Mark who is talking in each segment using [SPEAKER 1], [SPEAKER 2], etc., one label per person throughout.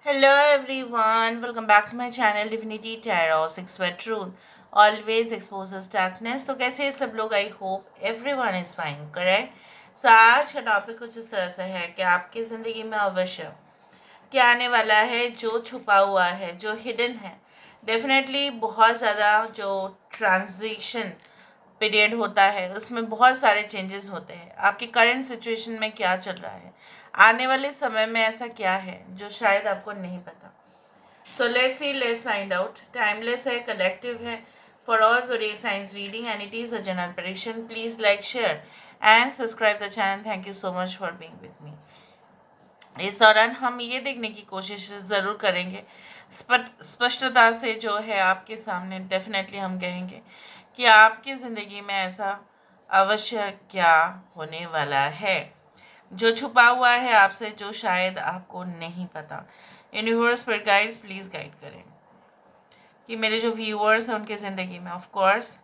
[SPEAKER 1] Hello everyone, welcome back to my channel Divinity Tarot 6 Truth always exposes darkness। तो कैसे हैं सब लोग? I hope everyone is fine, correct. So आज का टॉपिक कुछ इस तरह से है कि आपकी ज़िंदगी में अवश्य क्या आने वाला है, जो छुपा हुआ है, जो हिडन है। डेफिनेटली बहुत ज़्यादा जो ट्रांजिशन पीरियड होता है उसमें बहुत सारे चेंजेस होते हैं। आपकी करंट सिचुएशन में क्या चल रहा है, आने वाले समय में ऐसा क्या है जो शायद आपको नहीं पता। So let's see, let's find out. Timeless है, कलेक्टिव है, for all zodiac science reading and it is a general prediction. Please like, share and subscribe the channel. Thank you so much for being with me. इस दौरान हम ये देखने की कोशिश ज़रूर करेंगे, स्पष्टता से जो है आपके सामने डेफिनेटली हम कहेंगे कि आपकी ज़िंदगी में ऐसा अवश्य क्या होने वाला है जो छुपा हुआ है आपसे, जो शायद आपको नहीं पता। यूनिवर्स पर गाइड्स प्लीज़ गाइड करें कि मेरे जो व्यूअर्स हैं उनके ज़िंदगी में ऑफ कोर्स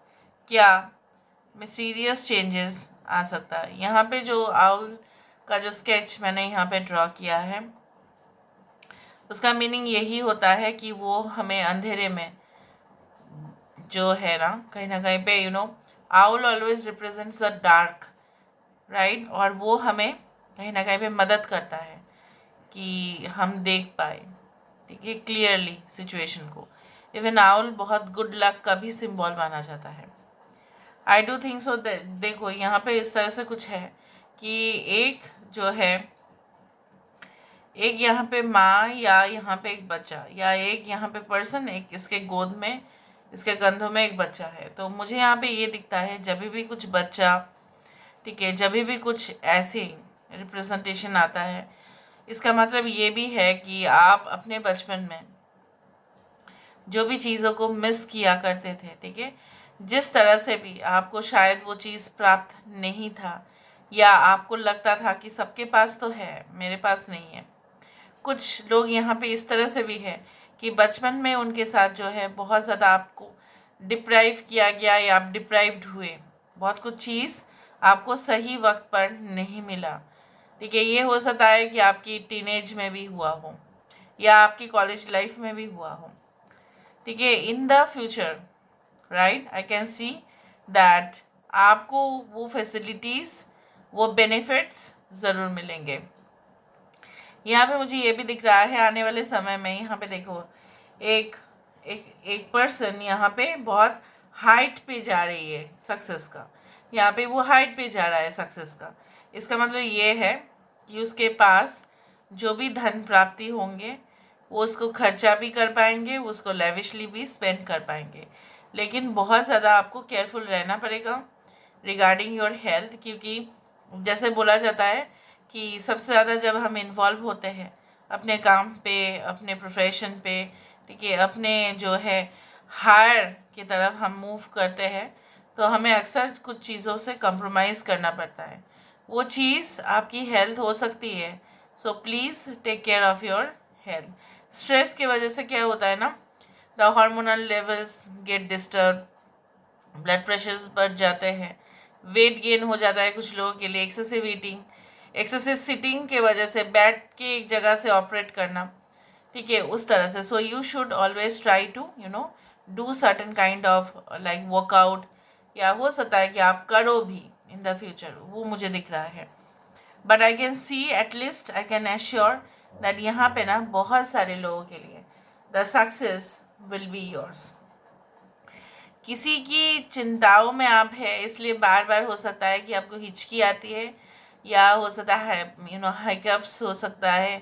[SPEAKER 1] क्या मिस्टीरियस चेंजेस आ सकता है। यहाँ पे जो आउल का जो स्केच मैंने यहाँ पे ड्रॉ किया है उसका मीनिंग यही होता है कि वो हमें अंधेरे में जो है ना कहीं पे owl always represents the dark, right. और वो हमें कहीं ना कहीं पे मदद करता है कि हम देख पाए, ठीक है, क्लियरली सिचुएशन को। इवन आउल बहुत गुड लक का भी सिंबल माना जाता है। I do think so. देखो यहाँ पे इस तरह से कुछ है कि एक जो है, एक यहाँ पे माँ या यहाँ पे एक बच्चा या एक यहाँ पे पर्सन, एक इसके गोद में, इसके कंधों में एक बच्चा है। तो मुझे यहाँ पे ये दिखता है जब भी कुछ बच्चा, ठीक है, जब भी कुछ ऐसी रिप्रेजेंटेशन आता है, इसका मतलब ये भी है कि आप अपने बचपन में जो भी चीज़ों को मिस किया करते थे, ठीक है, जिस तरह से भी आपको शायद वो चीज़ प्राप्त नहीं था या आपको लगता था कि सबके पास तो है, मेरे पास नहीं है। कुछ लोग यहाँ पे इस तरह से भी है कि बचपन में उनके साथ जो है बहुत ज़्यादा आपको डिप्राइव किया गया या आप डिप्राइव्ड हुए, बहुत कुछ चीज़ आपको सही वक्त पर नहीं मिला, ठीक है। ये हो सकता है कि आपकी टीनेज में भी हुआ हो या आपकी कॉलेज लाइफ में भी हुआ हो, ठीक है। इन the future, right, I can see that आपको वो फैसिलिटीज़, वो बेनिफिट्स ज़रूर मिलेंगे। यहाँ पे मुझे ये भी दिख रहा है आने वाले समय में, यहाँ पे देखो एक एक एक पर्सन यहाँ पे बहुत हाइट पे जा रही है सक्सेस का। यहाँ पे वो हाइट पे जा रहा है सक्सेस का। इसका मतलब ये है कि उसके पास जो भी धन प्राप्ति होंगे वो उसको खर्चा भी कर पाएंगे, उसको लेविशली भी स्पेंड कर पाएंगे। लेकिन बहुत ज़्यादा आपको केयरफुल रहना पड़ेगा रिगार्डिंग योर हेल्थ, क्योंकि जैसे बोला जाता है कि सबसे ज़्यादा जब हम इन्वॉल्व होते हैं अपने काम पे, अपने प्रोफेशन पे, ठीक है, अपने जो है हायर की तरफ हम मूव करते हैं, तो हमें अक्सर कुछ चीज़ों से कंप्रोमाइज़ करना पड़ता है। वो चीज़ आपकी हेल्थ हो सकती है। So please take care of your health. Stress की वजह से क्या होता है ना, the hormonal levels get disturb, blood pressures बढ़ जाते हैं, वेट गेन हो जाता है कुछ लोगों के लिए, एक्सेसिव ईटिंग, एक्सेसिव सिटिंग के वजह से बैठ के एक जगह से ऑपरेट करना, ठीक है, उस तरह से। So you should always try to do certain kind of like workout, या हो सकता है कि आप करो भी इन द फ्यूचर, वो मुझे दिख रहा है। But I can see, at least I can assure that यहाँ पे ना बहुत सारे लोगों के लिए the success will be yours. किसी की चिंताओं में आप है, इसलिए बार बार हो सकता है कि आपको हिचकी आती है, या हो सकता है हाइकअप्स हो सकता है,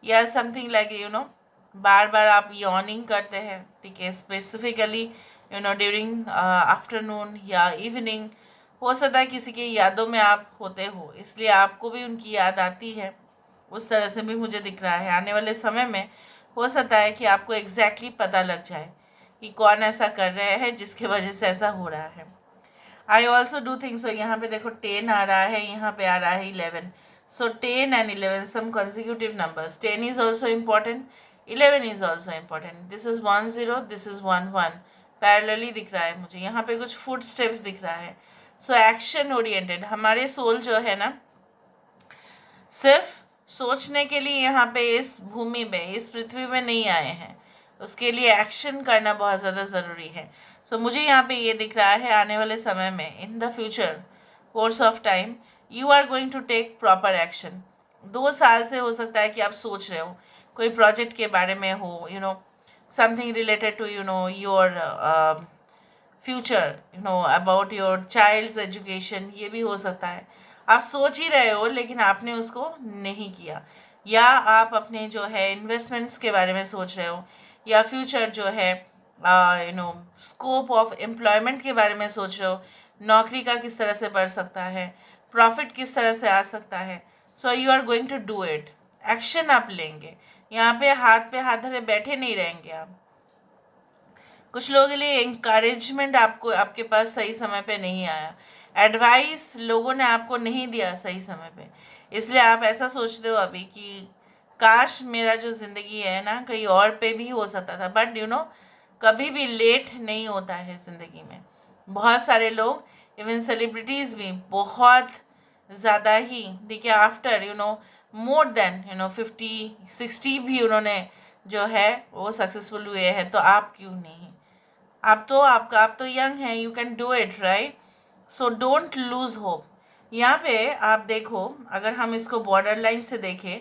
[SPEAKER 1] या समथिंग लाइक बार बार आप यॉर्निंग करते हैं, ठीक है, स्पेसिफिकली ड्यूरिंग आफ्टरनून या इवनिंग। हो सकता है किसी की यादों में आप होते हो, इसलिए आपको भी उनकी याद आती है। उस तरह से भी मुझे दिख रहा है आने वाले समय में हो सकता है कि आपको एग्जैक्टली पता लग जाए कि कौन ऐसा कर रहे हैं जिसकी वजह से ऐसा हो रहा है। I also do think so. यहाँ पे देखो 10 आ रहा है, यहाँ पे आ रहा है 11। So 10 and 11 some consecutive numbers. 10 is also important, 11 is also important. This is 1 0, this is 1 1, parallelly दिख रहा है मुझे। यहाँ पे कुछ फुट स्टेप्स दिख रहा है। सो एक्शन ओरिएंटेड, हमारे सोल जो है ना सिर्फ सोचने के लिए यहाँ पे इस भूमि में, इस पृथ्वी में नहीं आए हैं, उसके लिए एक्शन करना बहुत ज़्यादा ज़रूरी है। सो मुझे यहाँ पे ये दिख रहा है आने वाले समय में, in the future course of time, you are going to take proper action. 2 साल से हो सकता है कि आप सोच रहे हो कोई प्रोजेक्ट के बारे में हो, something related to your future, about your child's education, ये भी हो सकता है। आप सोच ही रहे हो लेकिन आपने उसको नहीं किया, या आप अपने जो है इन्वेस्टमेंट्स के बारे में सोच रहे हो, या फ्यूचर जो है स्कोप ऑफ एम्प्लॉयमेंट के बारे में सोच रहे हो, नौकरी का किस तरह से बढ़ सकता है, प्रॉफिट किस तरह से आ सकता है। So you are going to do it, action आप लेंगे। यहाँ पे हाथ धरे बैठे नहीं रहेंगे आप। कुछ लोगों के लिए इंकरेजमेंट आपको, आपके पास सही समय पे नहीं आया, एडवाइस लोगों ने आपको नहीं दिया सही समय पे, इसलिए आप ऐसा सोचते हो अभी कि काश मेरा जो ज़िंदगी है ना कहीं और पे भी हो सकता था। बट कभी भी लेट नहीं होता है ज़िंदगी में। बहुत सारे लोग, इवन सेलिब्रिटीज़ भी बहुत ज़्यादा ही, देखिए आफ्टर मोर देन 50-60 भी उन्होंने जो है वो सक्सेसफुल हुए हैं। तो आप क्यों नहीं? आप तो यंग हैं, you can do it, right? So don't lose hope. यहाँ पे आप देखो, अगर हम इसको बॉर्डर लाइन से देखें,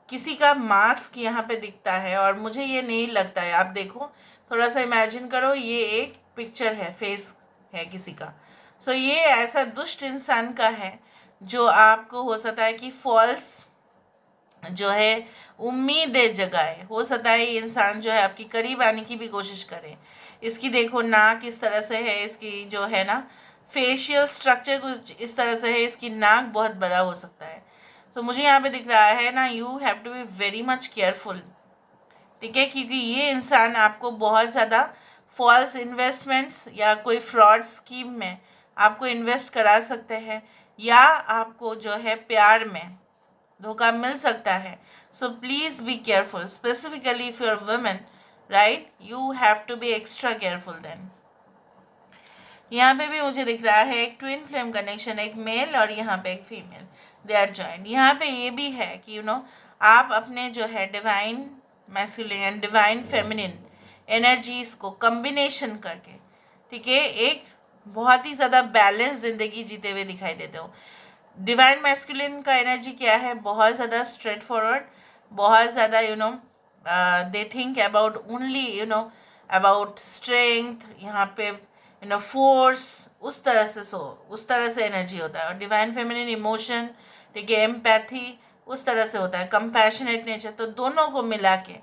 [SPEAKER 1] किसी का मास्क यहाँ पे दिखता है और मुझे ये नहीं लगता है। आप देखो, थोड़ा सा इमेजिन करो, ये एक पिक्चर है, फेस है किसी का। सो ये ऐसा दुष्ट इंसान का है जो आपको हो सकता है कि फॉल्स जो है उम्मीदें जगाए। हो सकता है ये इंसान जो है आपकी करीब आने की भी कोशिश करे। इसकी देखो नाक इस तरह से है, इसकी जो है ना फेशियल स्ट्रक्चर कुछ इस तरह से है, इसकी नाक बहुत बड़ा हो सकता है। तो मुझे यहाँ पे दिख रहा है ना, you have to be very much careful, ठीक है? क्योंकि ये इंसान आपको बहुत ज़्यादा फॉल्स इन्वेस्टमेंट्स या कोई फ्रॉड स्कीम में आपको इन्वेस्ट करा सकते हैं, या आपको जो है प्यार में धोखा मिल सकता है। So please be careful, specifically if you are women, right? You have to be extra careful then. यहाँ पे भी मुझे दिख रहा है एक ट्विन फ्लेम कनेक्शन, एक मेल और यहाँ पे एक फीमेल, दे आर जॉइंट। यहाँ पे ये भी है कि आप अपने जो है divine masculine and divine feminine energies को कम्बिनेशन करके, ठीक है, एक बहुत ही ज़्यादा बैलेंस जिंदगी जीते हुए दिखाई देते हो। डिवाइन मैस्कुलिन का एनर्जी क्या है? बहुत ज़्यादा स्ट्रेट फॉरवर्ड, बहुत ज़्यादा they think about only about strength, यहाँ पे फोर्स, उस तरह से एनर्जी होता है। और डिवाइन फेमिनिन इमोशन, ठीक है, एम्पैथी, उस तरह से होता है, कंपैशनेट नेचर। तो दोनों को मिला के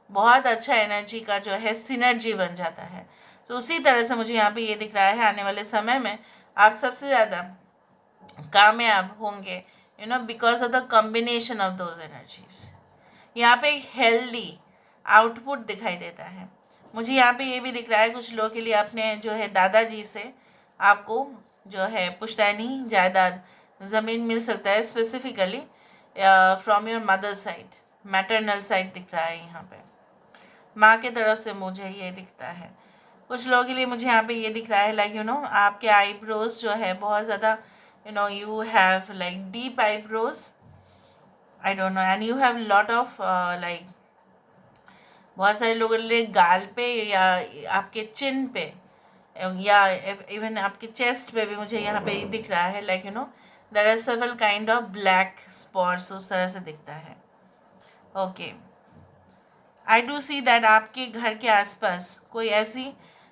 [SPEAKER 1] बहुत अच्छा एनर्जी का जो है सिनर्जी बन जाता है। तो उसी तरह से मुझे यहाँ पे ये दिख रहा है आने वाले समय में आप सबसे ज़्यादा कामयाब होंगे, because of the combination of those energies. यहाँ पे एक हेल्दी आउटपुट दिखाई देता है। मुझे यहाँ पे ये भी दिख रहा है कुछ लोगों के लिए अपने जो है दादाजी से आपको जो है पुश्तैनी जायदाद ज़मीन मिल सकता है, specifically from your mother side, maternal side दिख रहा है। यहाँ पे माँ के तरफ से मुझे ये दिखता है। कुछ लोगों के लिए मुझे यहाँ पे ये दिख रहा है लाइक आपके आईब्रोज जो है बहुत ज़्यादा you have like deep eyebrows, I don't know, and you have lot of like बहुत सारे लोगों के लिए गाल पे या आपके चिन पे या इवन आपके चेस्ट पे भी मुझे यहाँ पे दिख रहा है like there are several kind of black spots, उस तरह से दिखता है। Okay, I do see that आपके घर के आसपास कोई ऐसी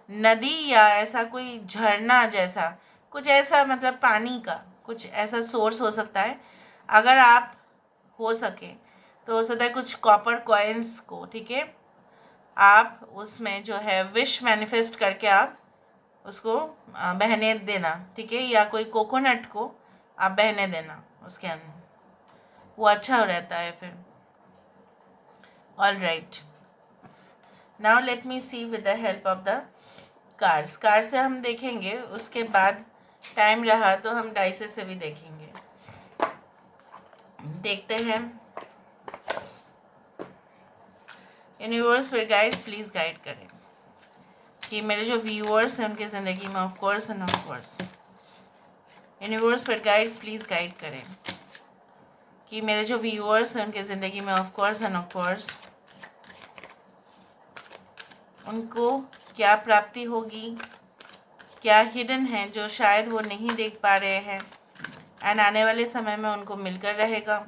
[SPEAKER 1] नदी या ऐसा कोई झरना जैसा कुछ ऐसा, मतलब पानी का कुछ ऐसा सोर्स हो सकता है। अगर आप हो सके तो हो सकता है कुछ कॉपर कॉइन्स को, ठीक है, आप उसमें जो है विश मैनिफेस्ट करके आप उसको बहने देना, ठीक है, या कोई कोकोनट को आप बहने देना उसके अंदर, वो अच्छा रहता है फिर। All right, now let me see with the help of the cards. Card से हम देखेंगे, उसके बाद टाइम रहा तो हम डाइसे से भी देखेंगे। देखते हैं। यूनिवर्स फिर गाइड्स प्लीज गाइड करें कि मेरे जो व्यूअर्स हैं उनकी ज़िंदगी में of course end of course universe फिर गाइड्स प्लीज गाइड करें कि मेरे जो व्यूअर्स हैं उनके ज़िंदगी में of course end of course उनको क्या प्राप्ति होगी, क्या हिडन है जो शायद वो नहीं देख पा रहे हैं, एंड आने वाले समय में उनको मिलकर रहेगा।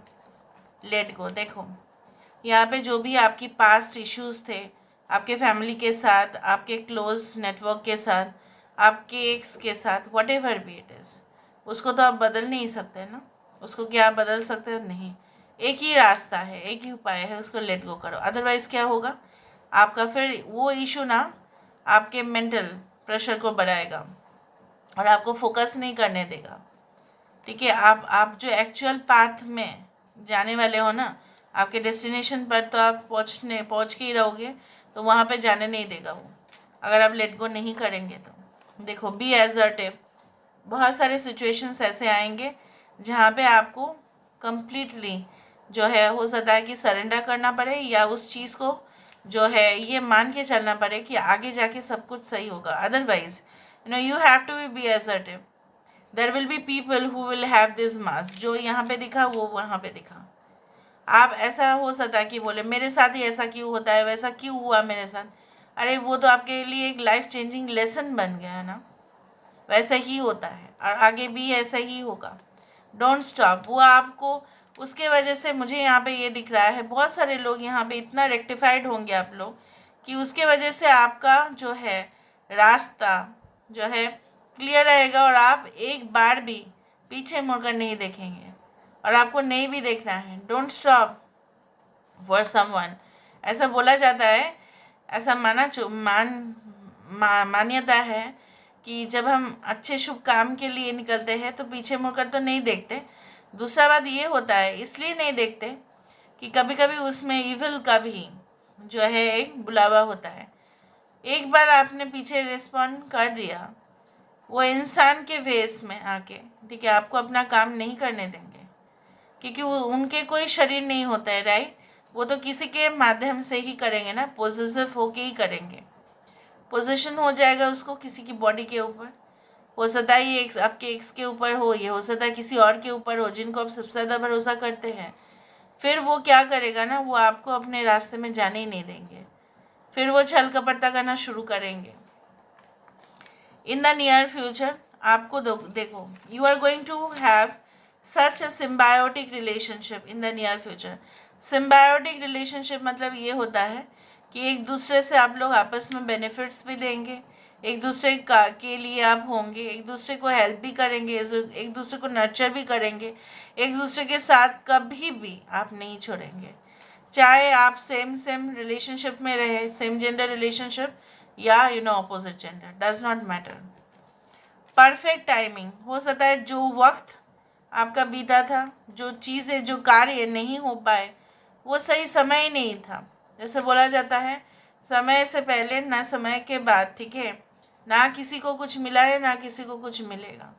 [SPEAKER 1] Let go. देखो यहाँ पे जो भी आपकी पास्ट इश्यूज़ थे आपके फैमिली के साथ, आपके क्लोज नेटवर्क के साथ, आपके एक्स के साथ, what ever be it is, उसको तो आप बदल नहीं सकते ना। उसको क्या आप बदल सकते हो? नहीं। एक ही रास्ता है, एक ही उपाय है, उसको लेट गो करो। अदरवाइज़ क्या होगा, आपका फिर वो इशू ना आपके मेंटल प्रेशर को बढ़ाएगा और आपको फोकस नहीं करने देगा। ठीक है, आप जो एक्चुअल पाथ में जाने वाले हो ना, आपके डेस्टिनेशन पर तो आप पहुँच के ही रहोगे, तो वहाँ पे जाने नहीं देगा वो, अगर आप लेट गो नहीं करेंगे तो। देखो, बी एजर्टिव। बहुत सारे सिचुएशंस ऐसे आएंगे जहाँ पे आपको कम्प्लीटली जो है हो सकता है कि सरेंडर करना पड़े, या उस चीज़ को जो है ये मान के चलना पड़े कि आगे जाके सब कुछ सही होगा। Otherwise you have to be assertive. There will be people who will have this mass, जो यहाँ पे दिखा वो वहाँ पे दिखा। आप ऐसा हो सकता है कि बोले मेरे साथ ही ऐसा क्यों होता है, वैसा क्यों हुआ मेरे साथ। अरे वो तो आपके लिए एक लाइफ चेंजिंग लेसन बन गया है ना। वैसा ही होता है और आगे भी ऐसा ही होगा। Don't stop. वो आपको उसके वजह से, मुझे यहाँ पे ये दिख रहा है बहुत सारे लोग यहाँ पे इतना रेक्टिफाइड होंगे आप लोग कि उसके वजह से आपका जो है रास्ता जो है क्लियर रहेगा और आप एक बार भी पीछे मुड़कर नहीं देखेंगे और आपको नहीं भी देखना है। Don't stop for someone. ऐसा बोला जाता है, ऐसा मान्यता है कि जब हम अच्छे शुभ काम के लिए निकलते हैं तो पीछे मुड़कर तो नहीं देखते। दूसरा बात ये होता है, इसलिए नहीं देखते कि कभी कभी उसमें इविल का भी जो है एक बुलावा होता है। एक बार आपने पीछे रिस्पॉन्ड कर दिया, वो इंसान के वेस में आके, ठीक है, आपको अपना काम नहीं करने देंगे, क्योंकि उनके कोई शरीर नहीं होता है, राइट। वो तो किसी के माध्यम से ही करेंगे ना, पोजेसिव होके ही करेंगे। पोजीशन हो जाएगा उसको किसी की बॉडी के ऊपर, हो सकता है ये आपके एक्स के ऊपर हो, ये हो सकता है किसी और के ऊपर हो जिनको आप सबसे ज़्यादा भरोसा करते हैं। फिर वो क्या करेगा ना, वो आपको अपने रास्ते में जाने ही नहीं देंगे, फिर वो छल कपटता करना शुरू करेंगे। इन द नियर फ्यूचर आपको देखो, you are going to have such a symbiotic relationship in the near future. Symbiotic relationship मतलब ये होता है कि एक दूसरे से आप लोग आपस में बेनिफिट्स भी देंगे, एक दूसरे का के लिए आप होंगे, एक दूसरे को हेल्प भी करेंगे, एक दूसरे को नर्चर भी करेंगे, एक दूसरे के साथ कभी भी आप नहीं छोड़ेंगे। चाहे आप सेम रिलेशनशिप में रहे, सेम जेंडर रिलेशनशिप या opposite gender, does not matter. Perfect timing. हो सकता है जो वक्त आपका बीता था, जो चीज़ें, जो कार्य नहीं हो पाए, वो सही समय ही नहीं था। जैसे बोला जाता है, समय से पहले ना समय के बाद, ठीक है, ना किसी को कुछ मिला है ना किसी को कुछ मिलेगा।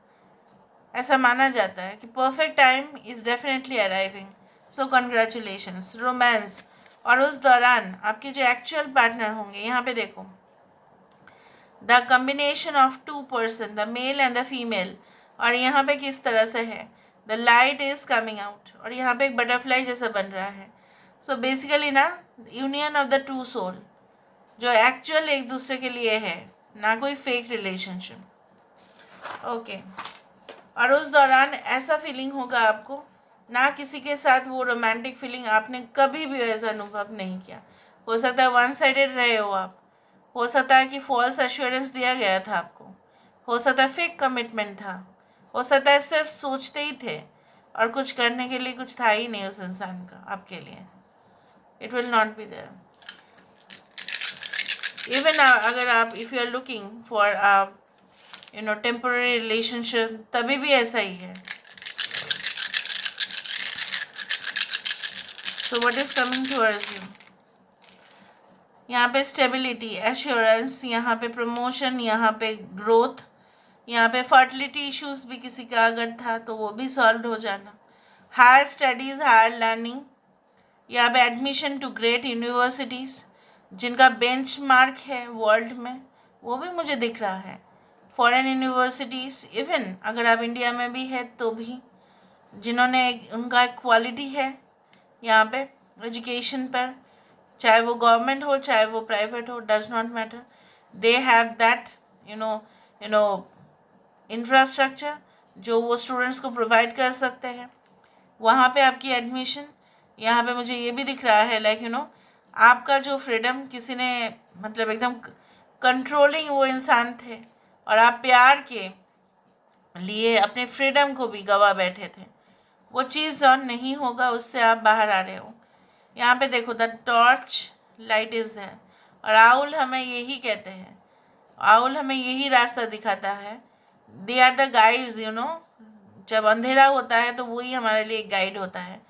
[SPEAKER 1] ऐसा माना जाता है कि perfect time is definitely arriving. So congratulations. Romance, और उस दौरान आपके जो एक्चुअल पार्टनर होंगे, यहाँ पे देखो, the combination of two person, the male and the female, और यहाँ पे किस तरह से है, the light is coming out, और यहाँ पे एक बटरफ्लाई जैसा बन रहा है। सो बेसिकली ना, union of the two soul, जो एक्चुअल एक दूसरे के लिए है, ना कोई फेक रिलेशनशिप। ओके। और उस दौरान ऐसा फीलिंग होगा आपको, ना किसी के साथ वो रोमांटिक फीलिंग आपने कभी भी वैसा अनुभव नहीं किया। हो सकता है वन साइडेड रहे हो आप, हो सकता है कि फॉल्स एश्योरेंस दिया गया था आपको, हो सकता है फेक कमिटमेंट था, हो सकता है सिर्फ सोचते ही थे और कुछ करने के लिए कुछ था ही नहीं उस इंसान का आपके लिए। It will not be there. Even अगर आप, if you are looking for temporary relationship, तभी भी ऐसा ही है। So what is coming towards you, यहाँ पे स्टेबिलिटी, एश्योरेंस, यहाँ पे प्रमोशन, यहाँ पे ग्रोथ, यहाँ पे फर्टिलिटी इश्यूज भी किसी का अगर था तो वो भी सॉल्व हो जाना, हायर स्टडीज़, हायर लर्निंग, यहाँ पे एडमिशन टू ग्रेट यूनिवर्सिटीज़, जिनका बेंचमार्क है वर्ल्ड में, वो भी मुझे दिख रहा है। फॉरेन यूनिवर्सिटीज़, इवन अगर आप इंडिया में भी है तो भी, जिन्होंने उनका क्वालिटी है यहाँ पे एजुकेशन पर, चाहे वो गवर्नमेंट हो चाहे वो प्राइवेट हो, does not matter, they have that you know infrastructure जो वो स्टूडेंट्स को प्रोवाइड कर सकते हैं। वहाँ पे आपकी एडमिशन, यहाँ पे मुझे ये भी दिख रहा है आपका जो फ्रीडम किसी ने मतलब एकदम कंट्रोलिंग वो इंसान थे और आप प्यार के लिए अपने फ्रीडम को भी गवा बैठे थे, वो चीज़ और नहीं होगा, उससे आप बाहर आ रहे हो। यहाँ पे देखो the torch light is there, और आउल हमें यही कहते हैं, आउल हमें यही रास्ता दिखाता है, दे आर द गाइड्स जब अंधेरा होता है तो वही हमारे लिए एक गाइड होता है।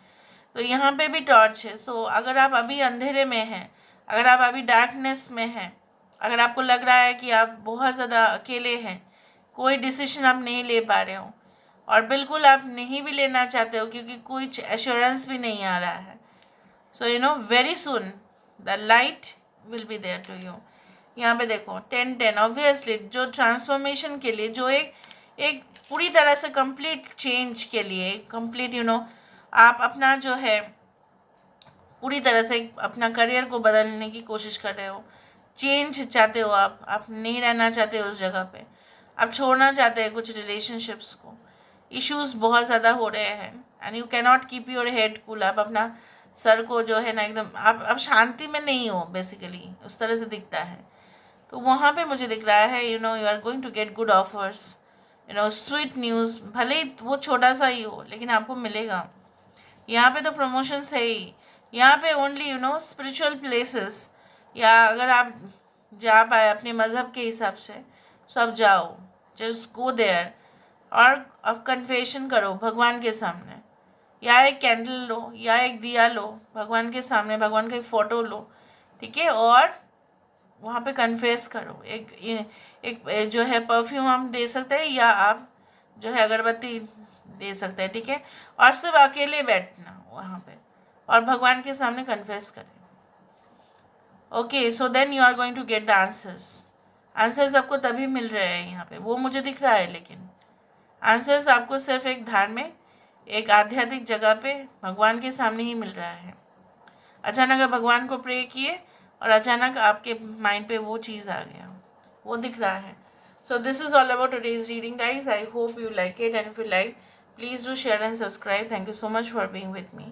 [SPEAKER 1] तो यहाँ पे भी टॉर्च है। सो अगर आप अभी अंधेरे में हैं, अगर आप अभी डार्कनेस में हैं, अगर आपको लग रहा है कि आप बहुत ज़्यादा अकेले हैं, कोई डिसीजन आप नहीं ले पा रहे हो और बिल्कुल आप नहीं भी लेना चाहते हो क्योंकि कोई एश्योरेंस भी नहीं आ रहा है, so very soon the light will be there to you. यहाँ पे देखो 10-10 ऑब्वियसली जो ट्रांसफॉर्मेशन के लिए, जो एक पूरी तरह से कंप्लीट चेंज के लिए, कंप्लीट आप अपना जो है पूरी तरह से अपना करियर को बदलने की कोशिश कर रहे हो, चेंज चाहते हो, आप नहीं रहना चाहते उस जगह पे, आप छोड़ना चाहते हैं कुछ रिलेशनशिप्स को, इश्यूज बहुत ज़्यादा हो रहे हैं and you cannot keep your head cool. आप अपना सर को जो है ना एकदम आप शांति में नहीं हो बेसिकली, उस तरह से दिखता है। तो वहाँ पे मुझे दिख रहा है you are going to get good offers, sweet news, भले ही वो छोटा सा ही हो लेकिन आपको मिलेगा। यहाँ पे तो प्रमोशंस है ही, यहाँ पे ओनली स्पिरिचुअल प्लेसेस, या अगर आप जा पाए अपने मज़हब के हिसाब से तो आप जाओ, जस्ट गो देयर और अब कन्फेशन करो भगवान के सामने, या एक कैंडल लो या एक दिया लो भगवान के सामने, भगवान का एक फ़ोटो लो, ठीक है, और वहाँ पे कन्फेस करो। एक जो है परफ्यूम हम दे सकते हैं या आप जो है अगरबत्ती दे सकते हैं, ठीक है, और सिर्फ अकेले बैठना वहाँ पे और भगवान के सामने कन्फेस करें। Okay, so then you are going to get the answers. Answers आपको तभी मिल रहे हैं यहाँ पे, वो मुझे दिख रहा है, लेकिन आंसर्स आपको सिर्फ एक धार्मिक, एक आध्यात्मिक जगह पे भगवान के सामने ही मिल रहा है। अचानक आप भगवान को प्रे किए और अचानक आपके माइंड पे वो चीज़ आ गया, वो दिख रहा है। So this is all about today's reading, guys. I hope you like it, and if you like, please do share and subscribe. Thank you so much for being with me.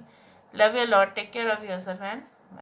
[SPEAKER 1] Love you a lot. Take care of yourself and